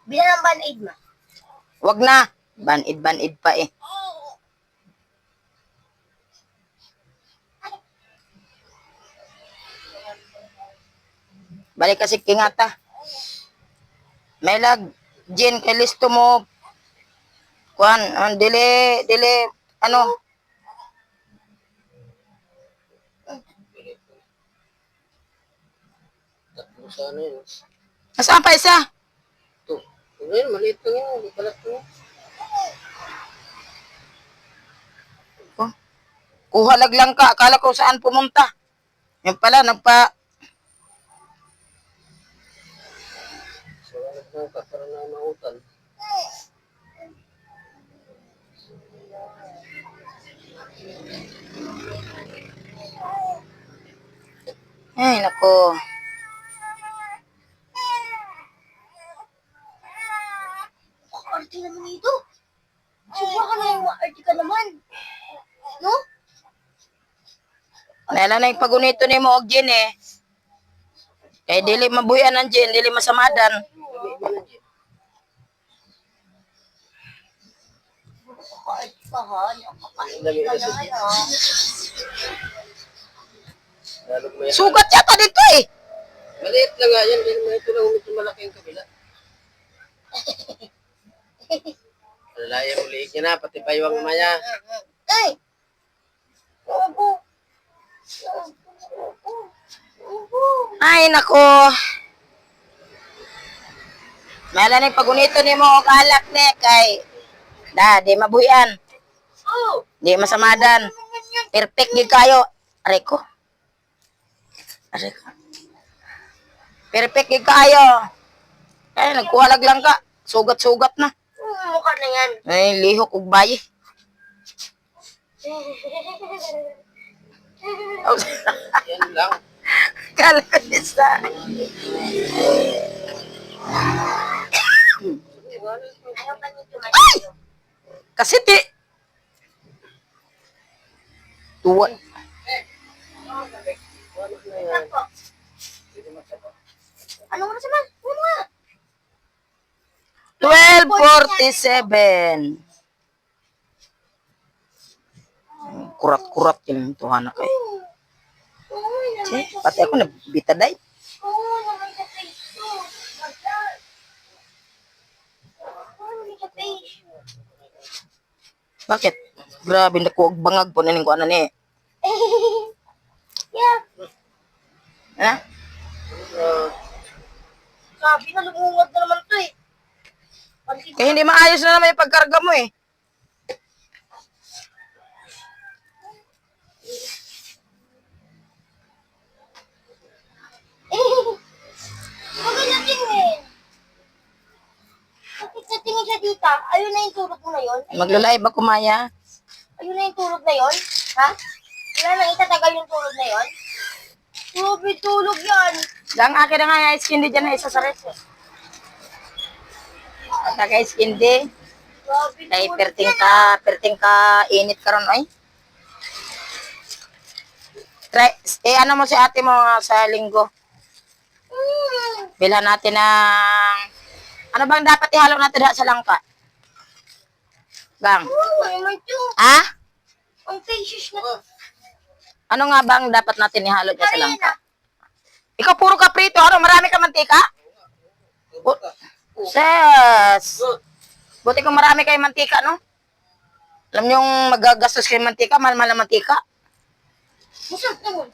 Bilang ng band-aid ma. Wag na. Banid pa eh. Balik kasi kingata. May lag. Jen, kay listo mo. Kuhan, dili, ano. Tatlo sana yun. Nasaan pa isa? Ito. Ngayon, maliit lang yun. Hindi pala ito. Oh. Kuha lang ka. Akala ko saan pumunta. Yung pala, So, ano ka para na mautan. Ay, nako. Arte naman ito. Subukan ka na yung arte ka naman. No? Nala na yung pagunito ni mo og Jen eh. Kaya dili mabuyan ang Jen, dili masamadan. Arte ka ha. Nakakain Dami ka kasi. na ha. Lalog may Sugat yata dito eh. maliit lang nga yan. Hindi naman ito lang umito malaki yung kabila. Lalaya mo liik niya na. Pati paywang maya. Ay! Opo. Ay, nako. Nala na yung pagunito ni mo og alak ne kay di mabuyan. Oh! Di masamadan. Perfect gid kayo. Aray ko. Perfect gid kayo. Kaya nagkuha lang ka. Sugat-sugat na. Mukha na yan. Ay, lihok ug bayi. Yan lang. Kala ko isa. Ayaw ka nito man. Ay! Kasi tuwan. Anong oras naman? Ano nga? 12:47. Kurat-kurat yung tuhan na kayo. Pati ako nabitaday. Oo, naman sa Facebook. Magdal. Oo, sa Facebook. Bakit? Grabe na ko bangag po na ning kuan ni. Yeah. Ha? Sabi na lumungad na naman to eh. Pansin Kaya hindi maayos na naman yung pagkarga mo eh. Huwag ka natingin. Bakit natingin siya dito? Ayun na yung tulog mo na yun? Magla-live ako, Maya. Ayun na yung tulog na yun? Ha? Wala nang itatagal yung tulog na yun? Grabe, tulog yan. Lang akin na nga yung skin di dyan na isa sa ref. Taga skin di. Grabe, Kay tulog perting ka init karon ay. Try, ano mo si ate mo sa linggo? Bilhan natin ng ano bang dapat ihalo natin sa langka? Bang. Ay, may to. Ha? Ang faces na. Ano nga bang dapat natin ihalo dyan sa langka? Ikaw puro ka prito. Ano, marami ka mantika? Ses. Buti kung marami kayo mantika, no? Alam nyo yung magagastos kayo mantika, mahal-mahal na mantika. Masarap naman.